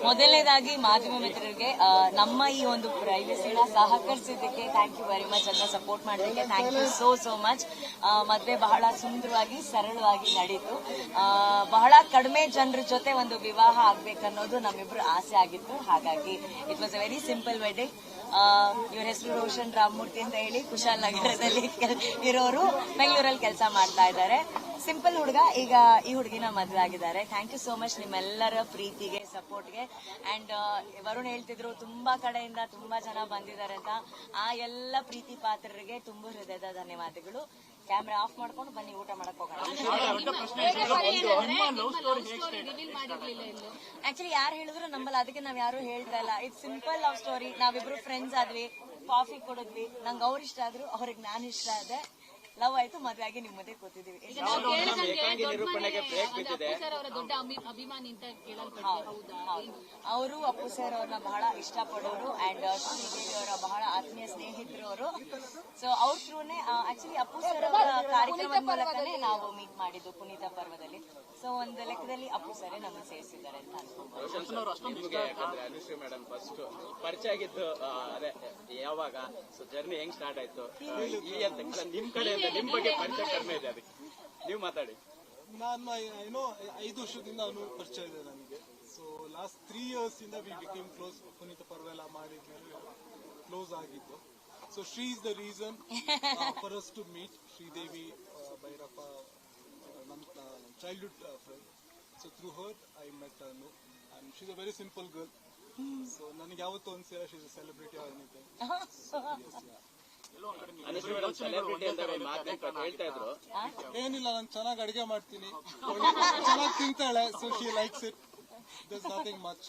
ಮೊದಲನೇದಾಗಿ ಮಾಧ್ಯಮ ಮಿತ್ರರಿಗೆ ನಮ್ಮ ಈ ಒಂದು ಪ್ರೈವಸಿನ ಸಹಕರಿಸಿದ್ದಕ್ಕೆ ಥ್ಯಾಂಕ್ ಯು ವೆರಿ ಮಚ್. ಅದನ್ನ ಸಪೋರ್ಟ್ ಮಾಡೋದಕ್ಕೆ ಥ್ಯಾಂಕ್ ಯು ಸೋ ಮಚ್. ಮದುವೆ ಬಹಳ ಸುಂದರವಾಗಿ ಸರಳವಾಗಿ ನಡೀತು. ಬಹಳ ಕಡಿಮೆ ಜನರ ಜೊತೆ ಒಂದು ವಿವಾಹ ಆಗ್ಬೇಕನ್ನೋದು ನಮ್ಮಿಬ್ರು ಆಸೆ ಆಗಿತ್ತು. ಹಾಗಾಗಿ it was a very simple wedding. ಇವ್ರ ಹೆಸರು ರೋಷನ್ ರಾಮಮೂರ್ತಿ ಅಂತ ಹೇಳಿ ಕುಶಾಲ್ ನಗರದಲ್ಲಿ ಇರೋರು ಬೆಂಗಳೂರಲ್ಲಿ ಕೆಲಸ ಮಾಡ್ತಾ ಇದ್ದಾರೆ. ಸಿಂಪಲ್ ಹುಡುಗ, ಈಗ ಈ ಹುಡುಗಿನ ಮದುವೆ ಆಗಿದ್ದಾರೆ. ಥ್ಯಾಂಕ್ ಯು ಸೋ ಮಚ್ ನಿಮ್ಮೆಲ್ಲರ ಪ್ರೀತಿಗೆ, ಸಪೋರ್ಟ್ಗೆ. ಅಂಡ್ ವರುಣ್ ಹೇಳ್ತಿದ್ರು ತುಂಬಾ ಕಡೆಯಿಂದ ತುಂಬಾ ಜನ ಬಂದಿದ್ದಾರೆ ಅಂತ. ಆ ಎಲ್ಲ ಪ್ರೀತಿ ಪಾತ್ರರಿಗೆ ತುಂಬ ಹೃದಯದ ಧನ್ಯವಾದಗಳು. ಕ್ಯಾಮ್ರಾ ಆಫ್ ಮಾಡ್ಕೊಂಡು ಬನ್ನಿ ಊಟ ಮಾಡಕ್ ಹೋಗೋಣ. ಆಕ್ಚುಲಿ ಯಾರು ಹೇಳಿದ್ರು ನಂಬಲ್ಲ, ಅದಕ್ಕೆ ನಾವ್ ಯಾರು ಹೇಳ್ತಾ ಇಲ್ಲ. It's simple love story. ನಾವಿಬ್ರು ಫ್ರೆಂಡ್ಸ್ ಆದ್ವಿ, ಕಾಫಿ ಕೊಡಿದ್ವಿ, ನಂಗೆ ಅವ್ರು ಇಷ್ಟ ಆದ್ರು, ಅವ್ರಿಗೆ ನಾನು ಇಷ್ಟ ಆದೆ, ಲವ್ ಆಯ್ತು, ಮದ್ವೆ ಆಗಿ ನಿಮ್ ಮಧ್ಯೆ ಕೂತಿದೀವಿ. ಅವರು ಅಪ್ಪು ಸರ್ ಅವ್ರನ್ನ ಬಹಳ ಇಷ್ಟಪಡೋರು ಅಂಡ್ ಶ್ರೀದೇವಿ ಅವರ ಬಹಳ ಆತ್ಮೀಯ ಸ್ನೇಹಿತರು ಅವರು. ಸೊ ಅವ್ರ ಥ್ರೂನೇ ಆಕ್ಚುಲಿ ಅಪ್ಪು ಸರ್ ಅವರ ಕಾರ್ಯಕ್ರಮದ ಮೂಲಕನೇ ನಾವು ಮೀಟ್ ಮಾಡಿದ್ದು ಪುನೀತ ಪರ್ವದಲ್ಲಿ. ಸೊ ಒಂದು ಲೆಕ್ಕದಲ್ಲಿ ಅಪ್ಪು ಸರೇ ನಮ್ಮನ್ನು ಸೇರಿಸಿದ್ದಾರೆ ಅಂತ ಮೇಡಮ್ ಫಸ್ಟ್ ಪರಿಚಯ ಆಗಿದ್ದು ಯಾವಾಗ, ಸೊ ಜರ್ನಿ ಹೆಂಗ್ ಸ್ಟಾರ್ಟ್ ಆಯ್ತು? ನಿಮ್ ಕಡೆ ನಿಮ್ ಬಗ್ಗೆ ಪರಿಚಯ ಕಡಿಮೆ ಇದೆ, ಅದಕ್ಕೆ ನೀವು ಮಾತಾಡಿ. ನಾನು ಏನೋ 5 ವರ್ಷದಿಂದ ಅವನು ಪರಿಚಯ ಇದೆ ನನಗೆ. ಸೊ ಲಾಸ್ಟ್ 3 years ಇಂದ ವಿ ಬಿಕೇಮ್ ಕ್ಲೋಸ್. ಪುನೀತ ಪರ್ವೆಲ್ಲ ಮಾಡಿದ್ಮೇಲೆ ಕ್ಲೋಸ್ ಆಗಿದ್ದು. So Shri is the reason for us to meet. Shridevi Bhyrappa ನನ್ನ childhood friend. So through her I met Anu and she is a very simple girl. So ನನಗೆ ಯಾವತ್ತೂ ಅನ್ಸಿಲ್ಲ she is a celebrity or anything. ಏನಿಲ್ಲ, ನಾನು ಚೆನ್ನಾಗಿ ಅಡಿಗೆ ಮಾಡ್ತೀನಿ, ಚೆನ್ನಾಗಿ ತಿಂತಾಳೆ. So she likes it. There's nothing much.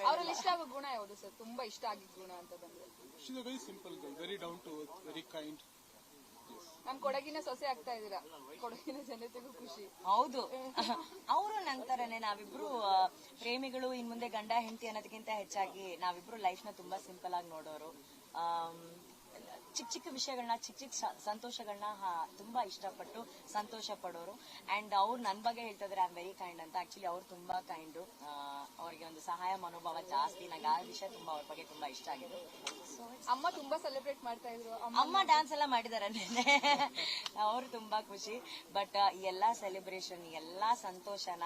ಅವರಲ್ಲಿ ಇಷ್ಟ ಆಗೋ ಗುಣ ಯಾವುದು ಸರ್? ತುಂಬಾ ಇಷ್ಟ ಆಗಿದ್ದ ಗುಣ ಅಂತ ಬಂದ್ರೆ she is a very simple girl, very down to earth, very kind. ನಮ್ ಕೊಡಗಿನ ಸೊಸೆ ಆಗ್ತಾ ಇದೀರಾ, ಕೊಡಗಿನ ಜನತೆಗೂ ಖುಷಿ. ಹೌದು, ಅವರು ನಂತರನೇ ನಾವಿಬ್ರು ಪ್ರೇಮಿಗಳು. ಇನ್ ಮುಂದೆ ಗಂಡ ಹೆಂಡತಿ ಅನ್ನೋದಕ್ಕಿಂತ ಹೆಚ್ಚಾಗಿ ನಾವಿಬ್ರು ಲೈಫ್ ನ ತುಂಬಾ ಸಿಂಪಲ್ ಆಗಿ ನೋಡೋರು. ಚಿಕ್ಕ ಚಿಕ್ಕ ವಿಷಯಗಳನ್ನ, ಚಿಕ್ಕ ಚಿಕ್ಕ ಸಂತೋಷಗಳನ್ನ ತುಂಬಾ ಇಷ್ಟಪಟ್ಟು ಸಂತೋಷ ಪಡೋರು. ಅಂಡ್ ಅವ್ರು ನನ್ ಬಗ್ಗೆ ಹೇಳ್ತಾ ಇದ್ರೆ ಐ ಆಮ್ ವೆರಿ ಕೈಂಡ್ ಅಂತ. ಆಕ್ಚುಲಿ ಅವ್ರು ತುಂಬಾ ಕೈಂಡು, ಅವ್ರಿಗೆ ಒಂದು ಸಹಾಯ ಮನೋಭಾವ ಜಾಸ್ತಿ. ನಂಗೆ ಆ ವಿಷಯ ತುಂಬಾ ಅವ್ರ ಬಗ್ಗೆ ತುಂಬಾ ಇಷ್ಟ ಆಗಿದೆ. ಅಮ್ಮ ತುಂಬಾ ಸೆಲೆಬ್ರೇಟ್ ಮಾಡ್ತಾ ಇದ್ರು. ಅಮ್ಮ ಡ್ಯಾನ್ಸ್ ಎಲ್ಲ ಮಾಡಿದಾರೆ ನೆನ್ನೆ, ಅವ್ರು ತುಂಬಾ ಖುಷಿ. ಬಟ್ ಈ ಎಲ್ಲಾ ಸೆಲೆಬ್ರೇಷನ್, ಎಲ್ಲಾ ಸಂತೋಷನ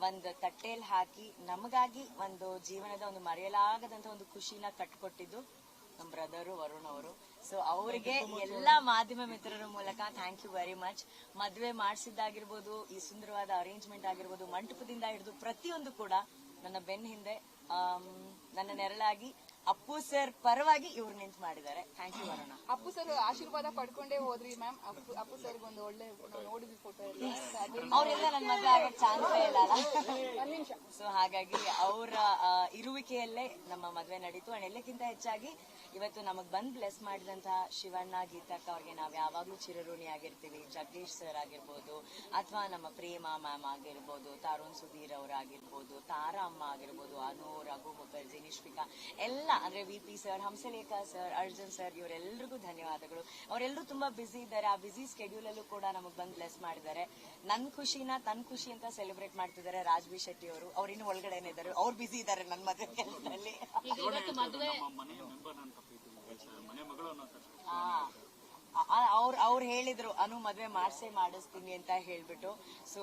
ಒಂದು ತಟ್ಟೆಯಲ್ಲಿ ಹಾಕಿ ನಮಗಾಗಿ ಒಂದು ಜೀವನದ ಒಂದು ಮರೆಯಲಾಗದಂತ ಒಂದು ಖುಷಿನ ಕಟ್ಕೊಟ್ಟಿದ್ದು ನಮ್ ಬ್ರದರು ವರುಣ್ ಅವರು. ಸೊ ಅವರಿಗೆ ಎಲ್ಲಾ ಮಾಧ್ಯಮ ಮಿತ್ರರ ಮೂಲಕ ಥ್ಯಾಂಕ್ ಯು ವೆರಿ ಮಚ್. ಮದ್ವೆ ಮಾಡಿಸಿದ್ದಾಗಿರ್ಬೋದು, ಈ ಸುಂದರವಾದ ಅರೇಂಜ್ಮೆಂಟ್ ಆಗಿರ್ಬೋದು, ಮಂಟಪದಿಂದ ಹಿಡಿದು ಪ್ರತಿಯೊಂದು ಕೂಡ ನನ್ನ ಬೆನ್ನ ಹಿಂದೆ ನನ್ನ ನೆರಳಾಗಿ ಅಪ್ಪು ಸರ್ ಪರವಾಗಿ ಇವ್ರು ನಿಂತು ಮಾಡಿದ್ದಾರೆ. Thank you Varuna. Appu sir ಆಶೀರ್ವಾದ ಪಡ್ಕೊಂಡೇ ಹೋದ್ರಿ ಮ್ಯಾಮ್. ಅಪ್ಪು ಸರ್ ಒಂದು ಒಳ್ಳೆ ನೋಡಿದ್ವಿ ಫೋಟೋ ಎಲ್ಲ. ಅವರೆಲ್ಲ ನನ್ನ ಮದ್ವೆ ಆಗಕ್ಕೆ ಚಾನ್ಸೇ ಇಲ್ಲ ಅಲ್ಲ. ಸೊ ಹಾಗಾಗಿ ಅವರ ಇರುವಿಕೆಯಲ್ಲೇ ನಮ್ಮ ಮದ್ವೆ ನಡೀತು. ಅಂಡ್ ಎಲ್ಲಕ್ಕಿಂತ ಹೆಚ್ಚಾಗಿ ಇವತ್ತು ನಮಗ್ ಬಂದ್ ಬ್ಲೆಸ್ ಮಾಡಿದಂತಹ ಶಿವಣ್ಣ, ಗೀತಕ್ಕ ಅವ್ರಿಗೆ ನಾವ್ ಯಾವಾಗ್ಲೂ ಚಿರಋಣಿ ಆಗಿರ್ತೀವಿ. ಜಗದೀಶ್ ಸರ್ ಆಗಿರ್ಬೋದು, ಅಥವಾ ನಮ್ಮ ಪ್ರೇಮ ಮ್ಯಾಮ್ ಆಗಿರ್ಬೋದು, ತರುಣ್ ಸುಧೀರ್ ಅವರಾಗಿರ್ಬೋದು, ತಾರಾ ಅಮ್ಮ ಆಗಿರ್ಬೋದು, ಅನು, ರಘು ಮುಖರ್ಜಿ, ನಿಷ್ಪಿಕಾ, ಎಲ್ಲ ಅಂದ್ರೆ VP sir, Hamsalekha sir, Arjun sir, ಇವರೆಲ್ಲರಿಗೂ ಧನ್ಯವಾದಗಳು. ಅವರೆಲ್ಲರೂ ತುಂಬಾ ಬಿಸಿ ಇದ್ದಾರೆ. ಆ ಬಿಸಿ ಸ್ಕೆಡ್ಯೂಲ್ ಅಲ್ಲೂ ಕೂಡ ನಮಗ್ ಬಂದ್ ಬ್ಲೆಸ್ ಮಾಡಿದ್ದಾರೆ. ನನ್ ಖುಷಿನ ತನ್ ಖುಷಿ ಅಂತ ಸೆಲೆಬ್ರೇಟ್ ಮಾಡ್ತಿದ್ದಾರೆ ರಾಜ್ಬಿ ಶೆಟ್ಟಿ ಅವರು. ಅವ್ರು ಇನ್ನೂ ಒಳಗಡೆನೆ ಇದ್ದಾರೆ, ಅವ್ರು ಬಿಸಿ ಇದ್ದಾರೆ ನನ್ನ ಮದುವೆ ಕೆಲಸದಲ್ಲಿ. ಅವ್ರು ಹೇಳಿದ್ರು ಅನು ಮದ್ವೆ ಮಾಡಿಸ್ತೀನಿ ಅಂತ ಹೇಳ್ಬಿಟ್ಟು. ಸೊ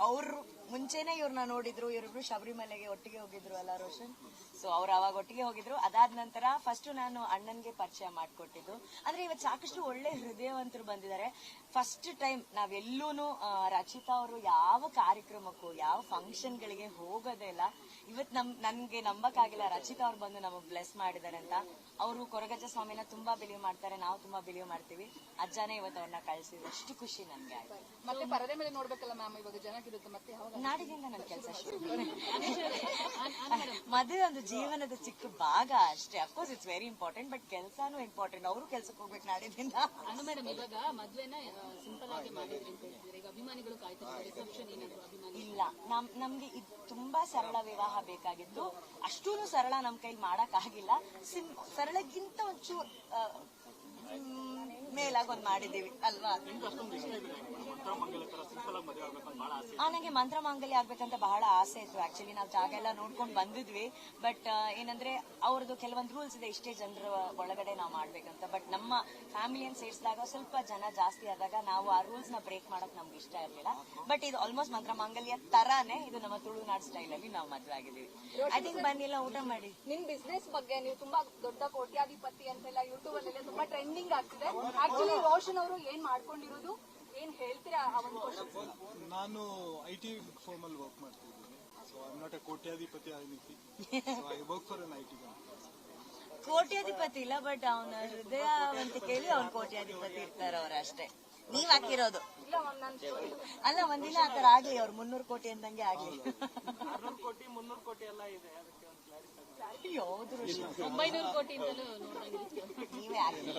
ಅವ್ರು ಮುಂಚೆನೆ ಇವ್ರನ್ನ ನೋಡಿದ್ರು. ಇವರಿಬ್ರು ಶಬರಿಮಲೆಗೆ ಒಟ್ಟಿಗೆ ಹೋಗಿದ್ರು ಅಲ್ಲ ರೋಷನ್? ಸೊ ಅವ್ರು ಅವಾಗ ಒಟ್ಟಿಗೆ ಹೋಗಿದ್ರು. ಅದಾದ ನಂತರ ಫಸ್ಟ್ ನಾನು ಅಣ್ಣನ್ಗೆ ಪರಿಚಯ ಮಾಡ್ಕೊಟ್ಟಿದ್ದು. ಅಂದ್ರೆ ಇವತ್ತು ಸಾಕಷ್ಟು ಒಳ್ಳೆ ಹೃದಯವಂತರು ಬಂದಿದ್ದಾರೆ. ಫಸ್ಟ್ ಟೈಮ್ ನಾವೆಲ್ಲೂನು ರಚಿತಾ ಅವರು ಯಾವ ಕಾರ್ಯಕ್ರಮಕ್ಕೂ, ಯಾವ ಫಂಕ್ಷನ್ ಗಳಿಗೆ ಹೋಗೋದೇ ಇಲ್ಲ. ಇವತ್ ನನ್ಗೆ ನಂಬಕ್ಕಾಗಿಲ್ಲ ರಚಿತಾ ಅವ್ರು ಬಂದು ನಮಗ್ ಬ್ಲೆಸ್ ಮಾಡಿದಾರೆ ಅಂತ. ಅವರು ಕೊರಗಜ್ಜ ಸ್ವಾಮಿನ ತುಂಬಾ ಬಿಲೀವ್ ಮಾಡ್ತಾರೆ, ನಾವು ತುಂಬಾ ಬಿಲೀವ್ ಮಾಡ್ತೀವಿ. ಅಜ್ಜನೇ ಇವತ್ತು ಅವ್ರನ್ನ ಕಳ್ಸಿದ್ರು. ಅಷ್ಟು ಖುಷಿ ನನ್ಗೆ ಆಯ್ತು. ಮತ್ತೆ ಪರದೆ ಮೇಲೆ ನೋಡ್ಬೇಕಲ್ಲ ಮ್ಯಾಮ್, ಇವಾಗ ಜನಕ್ಕಿರುತ್ತೆ. ಮತ್ತೆ ನಾಡಿದಿಂದ ನನ್ನ ಕೆಲಸ ಶುರು. ಮದುವೆ ಒಂದು ಜೀವನದ ಚಿಕ್ಕ ಭಾಗ ಅಷ್ಟೇ. Of course it's very important, but ಕೆಲಸನೂ ಇಂಪಾರ್ಟೆಂಟ್. ಅವರು ಕೆಲ್ಸಕ್ಕೆ ಹೋಗ್ಬೇಕು ನಾಡಿದಿಂದ. ಮೇಡಮ್, ಇವಾಗ ಮದ್ವೆನ ಸಿಂಪಲ್ ಆಗಿ ಮಾಡಿದ್ರಿ ಅಂತ ಹೇಳಿದ್ರೆ, ಈಗ ಅಭಿಮಾನಿಗಳು ಕಾಯ್ತಾರೆ ರಿಸೆಪ್ಷನ್ ಏನಾದ್ರು ಅಭಿಮಾನಿ ಇಲ್ಲ. ನಮ್ಗೆ ಇದು ತುಂಬಾ ಸರಳ ವಿವಾಹ ಬೇಕಾಗಿತ್ತು. ಅಷ್ಟೂನು ಸರಳ ನಮ್ ಕೈಲಿ ಮಾಡಕ್ ಆಗಿಲ್ಲ. ಸರಳಕ್ಕಿಂತ ಒಂಚೂರು ಮೇಲಾಗಿ ಒಂದ್ ಮಾಡಿದೀವಿ ಅಲ್ವಾ? ನನಗೆ ಮಂತ್ರ ಮಾಂಗಲ್ಯ ಆಗ್ಬೇಕಂತ ಬಹಳ ಆಸೆ ಇತ್ತು. ಆಕ್ಚುಲಿ ನಾವು ಜಾಗ ಎಲ್ಲ ನೋಡ್ಕೊಂಡು ಬಂದಿದ್ವಿ. ಬಟ್ ಏನಂದ್ರೆ ಅವ್ರದ್ದು ಕೆಲವೊಂದು ರೂಲ್ಸ್ ಇದೆ, ಇಷ್ಟೇ ಜನರ ಒಳಗಡೆ ನಾವು ಮಾಡ್ಬೇಕಂತ. ಬಟ್ ನಮ್ಮ ಫ್ಯಾಮಿಲಿಯನ್ನು ಸೇರಿಸಿದಾಗ ಸ್ವಲ್ಪ ಜನ ಜಾಸ್ತಿ ಆದಾಗ ನಾವು ಆ ರೂಲ್ಸ್ ನ ಬ್ರೇಕ್ ಮಾಡಕ್ ನಮ್ಗೆ ಇಷ್ಟ ಇರಲಿಲ್ಲ. ಬಟ್ ಇದು ಆಲ್ಮೋಸ್ಟ್ ಮಂತ್ರ ಮಾಂಗಲ್ಯ ತರಾನೇ, ಇದು ನಮ್ಮ ತುಳುನಾಡು ಸ್ಟೈಲ್ ಅಲ್ಲಿ ನಾವು ಮದುವೆ ಆಗಿದ್ದೀವಿ. ಐ ಥಿಂಕ್ ಬನ್ನಿಲ್ಲ ಊಟ ಮಾಡಿ. ನಿಮ್ ಬಿಸ್ನೆಸ್ ಬಗ್ಗೆ ನೀವು ತುಂಬಾ ದೊಡ್ಡ ಕೋಟ್ಯಾಧಿಪತಿ ಅಂತೆಲ್ಲ ಯೂಟ್ಯೂಬ್ ಅಲ್ಲೆಲ್ಲ ತುಂಬಾ ಟ್ರೆಂಡಿಂಗ್ ಆಗ್ತಿದೆ. ಆಕ್ಚುಲಿ ರೋಷನ್ ಅವರು ಏನ್ ಮಾಡ್ಕೊಂಡಿರೋದು, ಏನ್ ಹೇಳ್ತೀರಾ ಆ ಒಂದು ಕ್ವಶನ್? ನಾನು IT ಫರ್ಮ್ ಅಲ್ಲಿ ವರ್ಕ್ ಮಾಡ್ತಿದ್ದೀನಿ. So I am not a ಕೋಟ್ಯಾಧಿಪತಿ ಆಗಿನಿತಿ. So I work for an IT company. ಕೋಟ್ಯಾಧಿಪತಿ ಇಲ್ಲ, ಬಟ್ ಅವನ ಹೃದಯವಂತಿಕೆಯಲ್ಲಿ ಅವ್ನ ಕೋಟ್ಯಾಧಿಪತಿ ಇರ್ತಾರೆ ಅವ್ರ ಅಷ್ಟೇ. ನೀವ್ ಹಾಕಿರೋದು ಅಲ್ಲ, ಒಂದಿನ ಆತರ ಆಗ್ಲಿ, ಅವ್ರು 300 ಕೋಟಿ ಅಂದಂಗೆ ಆಗ್ಲಿ. 600 ಕೋಟಿ 300 ಕೋಟಿ ಎಲ್ಲ ಇದೆ, ಅದಕ್ಕೆ ಒಂದು ಕ್ಲಾರಿಫೈ ಯಾವ್ದು 900 ಕೋಟಿಯಿಂದಲೂ ನೋಡಂಗಿರುತ್ತೆ. ನೀವೇ ಹಾಕಿ,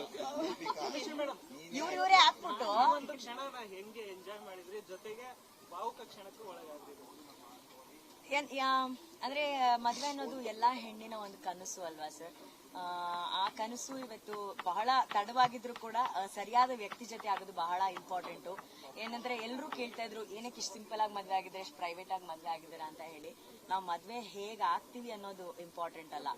ಇವರೇ ಹಾಕ್ಬಿಟ್ಟು ಒಂದು ಕ್ಷಣನ ಹೆಂಗೆ ಎಂಜಾಯ್ ಮಾಡಿದ್ರಿ, ಜೊತೆಗೆ ಭಾವುಕ ಕ್ಷಣಕ್ಕೂ ಒಳಗಾದ್ರಿ? ಅಂದ್ರೆ ಮದ್ವೆ ಅನ್ನೋದು ಎಲ್ಲಾ ಹೆಣ್ಣಿನ ಒಂದು ಕನಸು ಅಲ್ವಾ ಸರ್. ಆ ಕನಸು ಇವತ್ತು ಬಹಳ ತಡವಾಗಿದ್ರು ಕೂಡ ಸರಿಯಾದ ವ್ಯಕ್ತಿ ಜೊತೆ ಆಗೋದು ಬಹಳ ಇಂಪಾರ್ಟೆಂಟು. ಏನಂದ್ರೆ ಎಲ್ಲರೂ ಕೇಳ್ತಾ ಇದ್ರು, ಏನಕ್ಕೆ ಇಷ್ಟು ಸಿಂಪಲ್ ಆಗಿ ಮದ್ವೆ ಆಗಿದ್ರೆ, ಎಷ್ಟು ಪ್ರೈವೇಟ್ ಆಗಿ ಮದ್ವೆ ಆಗಿದ್ದೀರಾ ಅಂತ ಹೇಳಿ. ನಾವು ಮದ್ವೆ ಹೇಗ್ ಆಗ್ತೀವಿ ಅನ್ನೋದು ಇಂಪಾರ್ಟೆಂಟ್ ಅಲ್ಲ,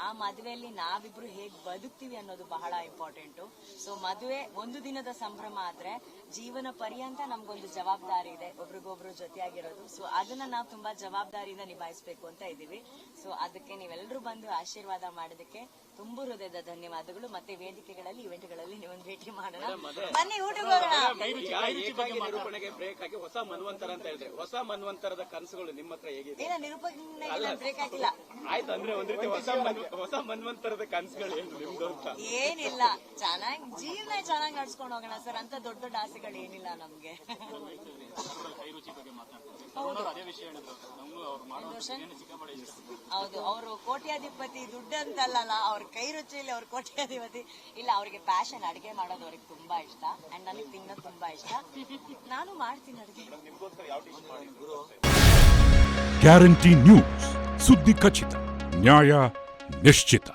ಆ ಮದ್ವೆಯಲ್ಲಿ ನಾವಿಬ್ರು ಹೇಗ್ ಬದುಕ್ತೀವಿ ಅನ್ನೋದು ಬಹಳ ಇಂಪಾರ್ಟೆಂಟು. ಸೊ ಮದುವೆ ಒಂದು ದಿನದ ಸಂಭ್ರಮ ಆದ್ರೆ ಜೀವನ ಪರ್ಯಂತ ನಮ್ಗೊಂದು ಜವಾಬ್ದಾರಿ ಇದೆ, ಒಬ್ರಿಗೊಬ್ರು ಜೊತೆಯಾಗಿರೋದು. ಸೊ ಅದನ್ನ ನಾವು ತುಂಬಾ ಜವಾಬ್ದಾರಿಯಿಂದ ನಿಭಾಯಿಸಬೇಕು ಅಂತ ಇದ್ದೀವಿ. ಸೊ ಅದಕ್ಕೆ ನೀವೆಲ್ಲರೂ ಬಂದು ಆಶೀರ್ವಾದ ಮಾಡೋದಕ್ಕೆ ತುಂಬು ಹೃದಯದ ಧನ್ಯವಾದಗಳು. ಮತ್ತೆ ವೇದಿಕೆಗಳಲ್ಲಿ ಇವೆಂಟ್ಗಳಲ್ಲಿ ನೀವೊಂದು ಭೇಟಿ ಮಾಡೋಣ, ಬನ್ನಿ ಊಟಕ್ಕೆ ಹೋಗೋಣ. ಏಕಾಗಿ ನಿರೂಪಣೆಗೆ ಬ್ರೇಕ್ ಆಗಿ ಹೊಸ ಮನ್ವಂತರ ಅಂತ ಹೇಳಿದ್ರೆ, ಹೊಸ ಮನ್ವಂತರದ ಕನಸುಗಳು ನಿಮ್ಮ ಹತ್ರ ಹೇಗಿದೆ? ಏನ ನಿರೂಪಣೆ ಬ್ರೇಕ್ ಆಗಿಲ್ಲ ಆಯ್ತು, ಅಂದ್ರೆ ಒಂದ್ ರೀತಿ ಹೊಸ ಮನ್ವಂತರದ ಕನಸುಗಳು ಏನು ನಿಮ್ದು ಅಂತ? ಏನಿಲ್ಲ, ಚೆನ್ನಾಗಿ ಜೀವನ ಚೆನ್ನಾಗಿ ನಡ್ಸ್ಕೊಂಡು ಹೋಗೋಣ ಸರ್. ಅಂತ ದೊಡ್ಡ ದೊಡ್ಡ ಆಸೆಗಳು ಏನಿಲ್ಲ ನಮ್ಗೆ. ಹೌದು, ಅವರು ಕೋಟ್ಯಾಧಿಪತಿ, ದುಡ್ಡು ಅಂತಲ್ಲ, ಅವ್ರ ಕೈ ರುಚಿಯಲ್ಲಿ ಅವ್ರ ಕೋಟ್ಯಾಧಿಪತಿ ಇಲ್ಲ. ಅವ್ರಿಗೆ ಪ್ಯಾಷನ್, ಅಡಿಗೆ ಮಾಡೋದು ಅವ್ರಿಗೆ ತುಂಬಾ ಇಷ್ಟ. ಅಂಡ್ ನನಗೆ ತಿನ್ನೋದು ತುಂಬಾ ಇಷ್ಟ. ನಾನು ಮಾಡ್ತೀನಿ ಅಡಿಗೆ. ಗ್ಯಾರಂಟಿ ನ್ಯೂಸ್, ಸುದ್ದಿ ಖಚಿತ, ನ್ಯಾಯ ನಿಶ್ಚಿತ.